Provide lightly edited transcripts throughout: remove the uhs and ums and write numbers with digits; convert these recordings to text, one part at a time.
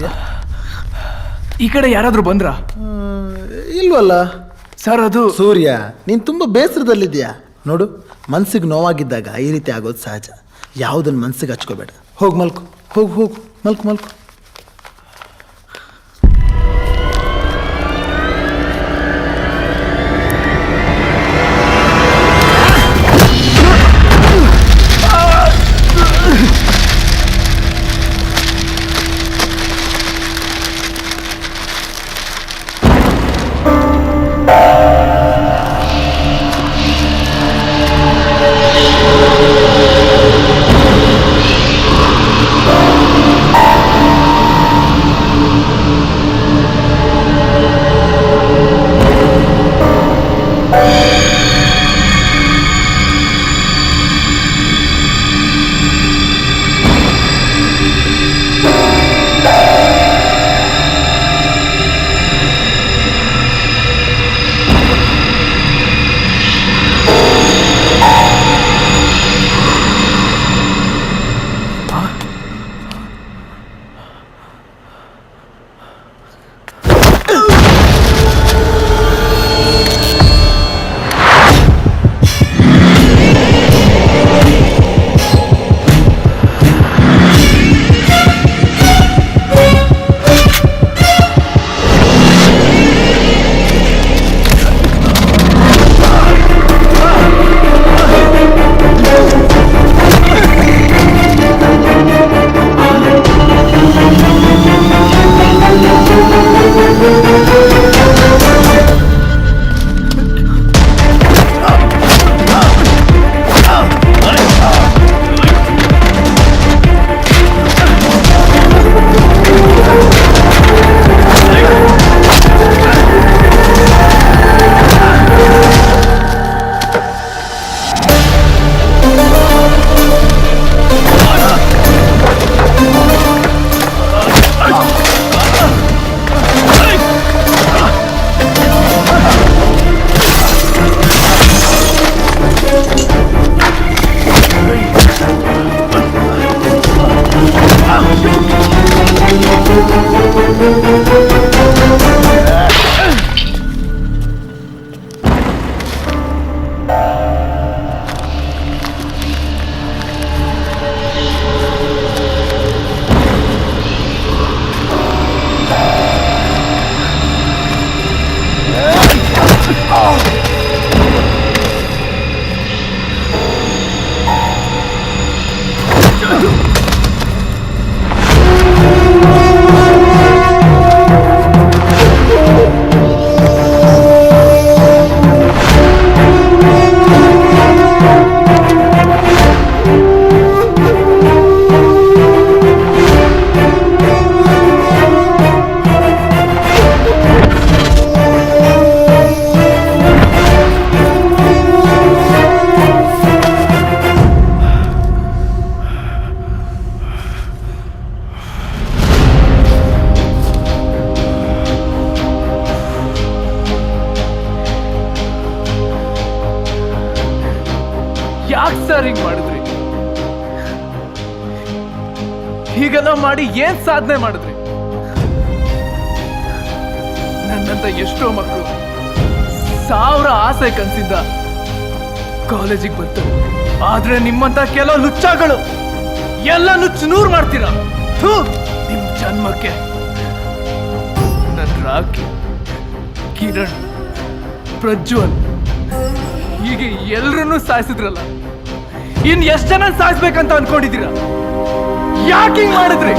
ಸೂರ್ಯ? ಈ ಕಡೆ ಯಾರಾದ್ರೂ ಬಂದ್ರಾ? ಇಲ್ವಲ್ಲ ಸರ್. ಅದು ಸೂರ್ಯ, ನೀನು ತುಂಬ ಬೇಸರದಲ್ಲಿದ್ಯಾ ನೋಡು. ಮನ್ಸಿಗೆ ನೋವಾಗಿದ್ದಾಗ ಈ ರೀತಿ ಆಗೋದು ಸಹಜ. ಯಾವುದನ್ನು ಮನ್ಸಿಗೆ ಹಚ್ಕೋಬೇಡ. ಹೋಗಿ ಮಲ್ಕು, ಹೋಗು ಹೋಗು, ಮಲ್ಕು ಮಲ್ಕು. ಯಾಕೆ ಸರ್ ಹಿಂಗ್ ಮಾಡಿದ್ರಿ? ಹೀಗೆಲ್ಲ ಮಾಡಿ ಏನ್ ಸಾಧನೆ ಮಾಡಿದ್ರಿ? ನನ್ನಂತ ಎಷ್ಟೋ ಮಕ್ಕಳು ಸಾವಿರ ಆಸೆ ಕನ್ಸಿಂದ ಕಾಲೇಜಿಗೆ ಬರ್ತಾರೆ. ಆದ್ರೆ ನಿಮ್ಮಂತ ಕೆಲವು ಲುಚ್ಚಾಗಳು ಎಲ್ಲ ನುಚ್ಚು ನೂರು ಮಾಡ್ತೀರಾ. ಥು, ನಿಮ್ ಜನ್ಮಕ್ಕೆ. ನನ್ ರಾಕಿ, ಕಿರಣ್, ಪ್ರಜ್ವಲ್ ಹೀಗೆ ಎಲ್ರನ್ನೂ ಸಾಯಿಸಿದ್ರಲ್ಲ, ಇನ್ ಎಷ್ಟ್ ಜನ ಸಾಯಿಸ್ಬೇಕಂತ ಅನ್ಕೊಂಡಿದ್ದೀರಾ? ಯಾಕೆ ಹಿಂಗ್ ಮಾಡಿದ್ರಿ?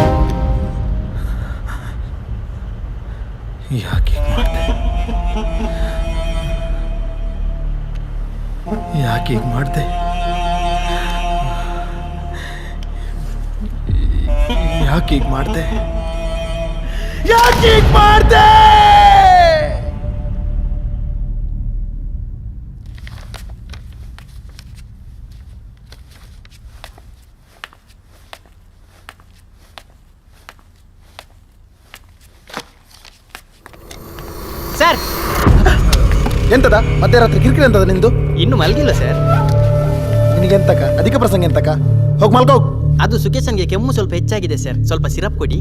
ಯಾಕೆ ಮಾಡಿದೆ? ಯಾಕೆ ಹೀಗೆ ಮಾಡಿದೆ? ಯಾಕೆ ಹೀಗೆ ಮಾಡಿದೆ? ಯಾಕೆ ಹೀಗೆ ಮಾಡಿದೆ? ಸರ್, ಎಂತದ ಮಧ್ಯರಾತ್ರಿ ಕಿರಿಕಿರಿ ಎಂತದ ನಿಂದು? ಇನ್ನು ಮಲಗಿಲ್ಲ ಸರ್. ನಿನಗೆಂತಕ ಅಧಿಕ ಪ್ರಸಂಗ ಎಂತಕ? ಹೋಗಿ ಮಲ್ಕೋ. ಅದು ಸುಖೇಶನ್ಗೆ ಕೆಮ್ಮು ಸ್ವಲ್ಪ ಹೆಚ್ಚಾಗಿದೆ ಸರ್, ಸ್ವಲ್ಪ ಸಿರಪ್ ಕೊಡಿ.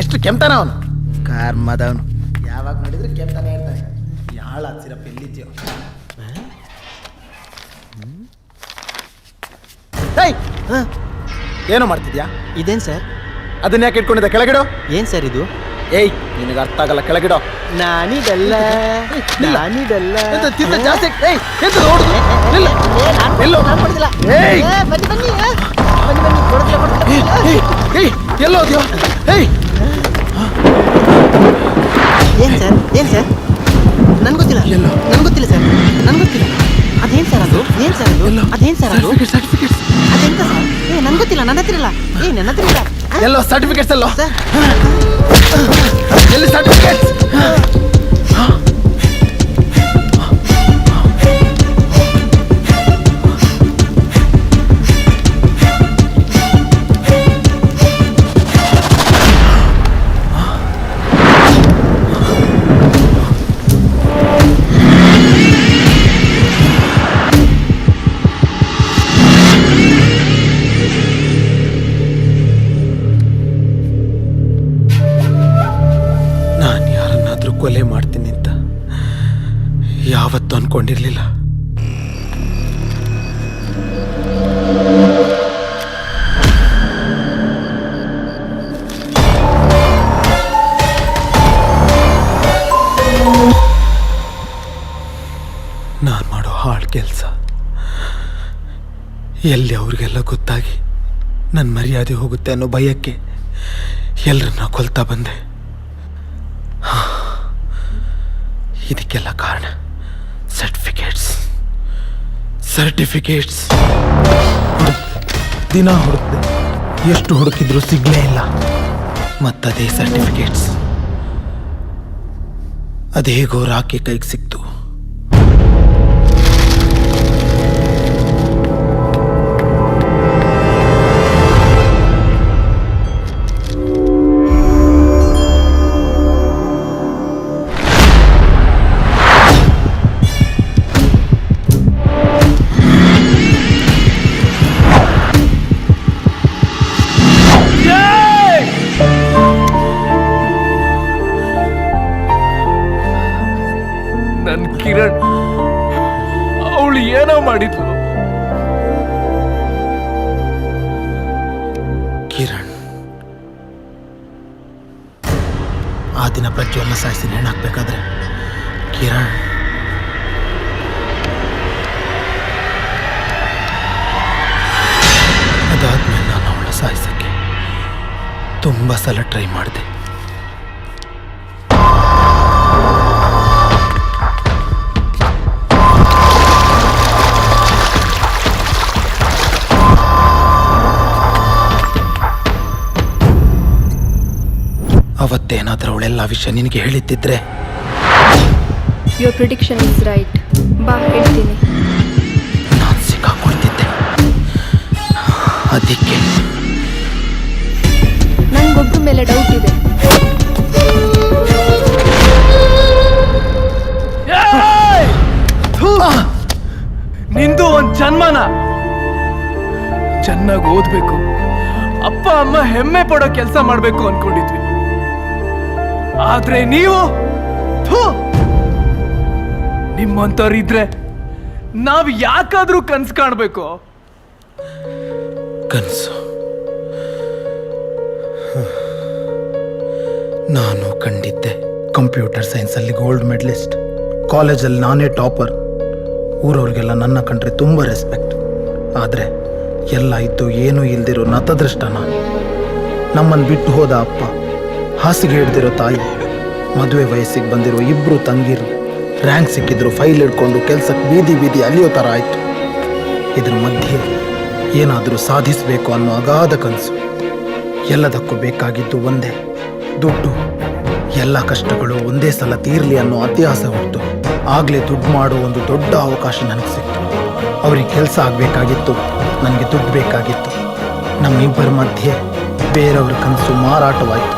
ಎಷ್ಟು ಕೆಮ್ತಾನ ಅವನು ಕಾರ್ಮದವನು. ಯಾವಾಗ ನೋಡಿದ್ರೆ ಕೆಮ್ತಾನೆ ಇರ್ತಾನೆ. ಯಾಳ ಸಿರಪ್ ಎಲ್ಲಿದ್ಯೋ. ಏನೋ ಮಾಡ್ತಿದ್ಯಾ? ಇದೇನು ಸರ್? ಅದನ್ನ ಯಾಕೆ ಇಟ್ಕೊಂಡಿದ್ದೆ? ಕೆಳಗಿಡೋ. ಏನು ಸರ್ ಇದು? ಏಯ್, ನಿನಗೆ ಅರ್ಥ ಆಗಲ್ಲ, ಕೆಳಗಿಡೋ. ನಾನಿದಲ್ಲ ನಾನಿದಲ್ಲ ತಿಂದ ಜಾಸ್ತಿ. ಏಯ್, ಎಂತ ನೋಡುದು? ನಿಲ್ಲ. ಎಲ್ಲೋ? ಏಯ್, ಬನ್ನಿ ಬನ್ನಿ ಬನ್ನಿ ಬನ್ನಿ ಏಯ್, ಎಲ್ಲೋದ್ಯೋ? ಏಯ್, ಏನು ಸರ್? ಏನು ಸರ್? ನನ್ಗೆ ಗೊತ್ತಿಲ್ಲ. ಎಲ್ಲೋ? ನನ್ಗೆ ಗೊತ್ತಿಲ್ಲ ಸರ್, ನನ್ಗೆ ಗೊತ್ತಿಲ್ಲ. ಅದೇನು ಸರ್ ಅದು? ಏನು ಸರ್ ಅದು? ಅದೇನು ಸರ್ ಅದು? ಸರ್ಟಿಫಿಕೇಟ್ಸ್. ಅದೆಂತ ಸರ್? ನನ್ಗೆ ಗೊತ್ತಿಲ್ಲ, ನನ್ನ ಹತ್ರ ಇಲ್ಲ. ನನ್ನ ಹತ್ರ ಇಲ್ಲ. ಎಲ್ಲೋ ಸರ್ಟಿಫಿಕೇಟ್ಸ್? ಎಲ್ಲೋ ಸರ್ ಎಲ್ಲಿ ಸರ್ಟಿಫಿಕೇಟ್ಸ್? ಕೊಲೆ ಮಾಡ್ತೀನಿ ಅಂತ ಯಾವತ್ತೂ ಅನ್ಕೊಂಡಿರ್ಲಿಲ್ಲ. ನಾನು ಮಾಡೋ ಹಾಳು ಕೆಲಸ ಎಲ್ಲಿ ಅವ್ರಿಗೆಲ್ಲ ಗೊತ್ತಾಗಿ ನನ್ನ ಮರ್ಯಾದೆ ಹೋಗುತ್ತೆ ಅನ್ನೋ ಭಯಕ್ಕೆ ಎಲ್ಲರನ್ನ ಕೊಲ್ತಾ ಬಂದೆ. ಇದಕ್ಕೆಲ್ಲ ಕಾರಣ ಸರ್ಟಿಫಿಕೇಟ್ಸ್. ದಿನ ಹುಡುಕ್ದೆ, ಎಷ್ಟು ಹುಡುಕಿದ್ರು ಸಿಗ್ಲೇ ಇಲ್ಲ. ಮತ್ತದೇ ಸರ್ಟಿಫಿಕೇಟ್ಸ್ ಅದೇಗೋ ರಾಕಿ ಕೈಗೆ ಸಿಕ್ತು. ನನ್ ಕಿರಣ್, ಅವಳು ಏನೋ ಮಾಡಿದ್ಲು. ಕಿರಣ್, ಆ ದಿನ ಪ್ರಜ್ವಲ್ನ ಸಾಯಿಸಿ ನೇಣಾಕ್ಬೇಕಾದ್ರೆ ಕಿರಣ್ ಅದಾದ್ಮೇಲೆ ನಾನು ಅವಳ ಸಾಯಿಸಕ್ಕೆ ತುಂಬ ಸಲ ಟ್ರೈ ಮಾಡಿದೆ. ಅವತ್ತೇನಾದ್ರೂ ಅವಳೆಲ್ಲ ವಿಷಯ ನಿನಗೆ ಹೇಳಿದ್ದಿದ್ರೆ. Your prediction is right. ಬಾ ಹೇಳ್ತೀನಿ. ನಾನು ಸಿಕ್ಕಾಕೊಳ್ತಿದ್ದೆ. ಅದಕ್ಕೆ ನಂಗೊಬ್ರ ಮೇಲೆ ಡೌಟ್ ಇದೆ. ನಿಂದು ಒಂದ್ ಜನ್ಮನ ಚೆನ್ನಾಗಿ ಓದ್ಬೇಕು, ಅಪ್ಪ ಅಮ್ಮ ಹೆಮ್ಮೆ ಪಡೋ ಕೆಲಸ ಮಾಡ್ಬೇಕು ಅನ್ಕೊಂಡಿದ್ವಿ. ಆದ್ರೆ ನೀವು ನಿಮ್ಮಂತವ್ರಿದ್ರೆ ನಾವ್ ಯಾಕಾದ್ರೂ ಕನ್ಸು ಕಾಣ್ಬೇಕು? ಕನಸು ನಾನು ಕಂಡಿದ್ದೆ. ಕಂಪ್ಯೂಟರ್ ಸೈನ್ಸಲ್ಲಿ ಗೋಲ್ಡ್ ಮೆಡಲಿಸ್ಟ್, ಕಾಲೇಜಲ್ಲಿ ನಾನೇ ಟಾಪರ್. ಊರವ್ರಿಗೆಲ್ಲ ನನ್ನ ಕಂಡ್ರೆ ತುಂಬ ರೆಸ್ಪೆಕ್ಟ್. ಆದರೆ ಎಲ್ಲ ಇದ್ದು ಏನೂ ಇಲ್ದಿರೋ ನತದೃಷ್ಟ ನಾನು. ನಮ್ಮನ್ನು ಬಿಟ್ಟು ಹೋದ ಅಪ್ಪ, ಹಾಸಿಗೆ ಹಿಡ್ದಿರೋ ತಾಯಿ, ಮದುವೆ ವಯಸ್ಸಿಗೆ ಬಂದಿರೋ ಇಬ್ಬರು ತಂಗಿರು, ರ್ಯಾಂಕ್ ಸಿಕ್ಕಿದ್ರು ಫೈಲ್ ಹಿಡ್ಕೊಂಡು ಕೆಲ್ಸಕ್ಕೆ ಬೀದಿ ಬೀದಿ ಅಲಿಯೋ ಥರ ಆಯಿತು. ಇದ್ರ ಮಧ್ಯೆ ಏನಾದರೂ ಸಾಧಿಸಬೇಕು ಅನ್ನೋ ಅಗಾಧ ಕನಸು. ಎಲ್ಲದಕ್ಕೂ ಬೇಕಾಗಿದ್ದು ಒಂದೇ, ದುಡ್ಡು. ಎಲ್ಲ ಕಷ್ಟಗಳು ಒಂದೇ ಸಲ ತೀರಲಿ ಅನ್ನೋ ಅತ್ಯಾಸೆ ಹೊರತು ಆಗಲೇ ದುಡ್ಡು ಮಾಡೋ ಒಂದು ದೊಡ್ಡ ಅವಕಾಶ ನನಗೆ ಸಿಕ್ತು. ಅವ್ರಿಗೆ ಕೆಲಸ ಆಗಬೇಕಾಗಿತ್ತು, ನನಗೆ ದುಡ್ಡು ಬೇಕಾಗಿತ್ತು. ನಮ್ಮಿಬ್ಬರ ಮಧ್ಯೆ ಬೇರೆಯವ್ರ ಕನಸು ಮಾರಾಟವಾಯಿತು.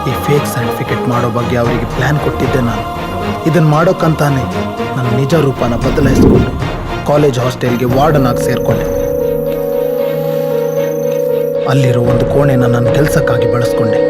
ಈ ಫೇಕ್ ಸರ್ಟಿಫಿಕೇಟ್ ಮಾಡೋ ಬಗ್ಗೆ ಅವರಿಗೆ ಪ್ಲ್ಯಾನ್ ಕೊಟ್ಟಿದ್ದೆ ನಾನು. ಇದನ್ನು ಮಾಡೋಕ್ಕಂತಾನೆ ನನ್ನ ನಿಜ ರೂಪನ ಬದಲಾಯಿಸ್ಕೊಂಡು ಕಾಲೇಜ್ ಹಾಸ್ಟೆಲ್ಗೆ ವಾರ್ಡನ್ ಆಗಿ ಸೇರಿಕೊಂಡೆ. ಅಲ್ಲಿರೋ ಒಂದು ಕೋಣೆನ ನನ್ನ ಕೆಲಸಕ್ಕಾಗಿ ಬಳಸ್ಕೊಂಡೆ.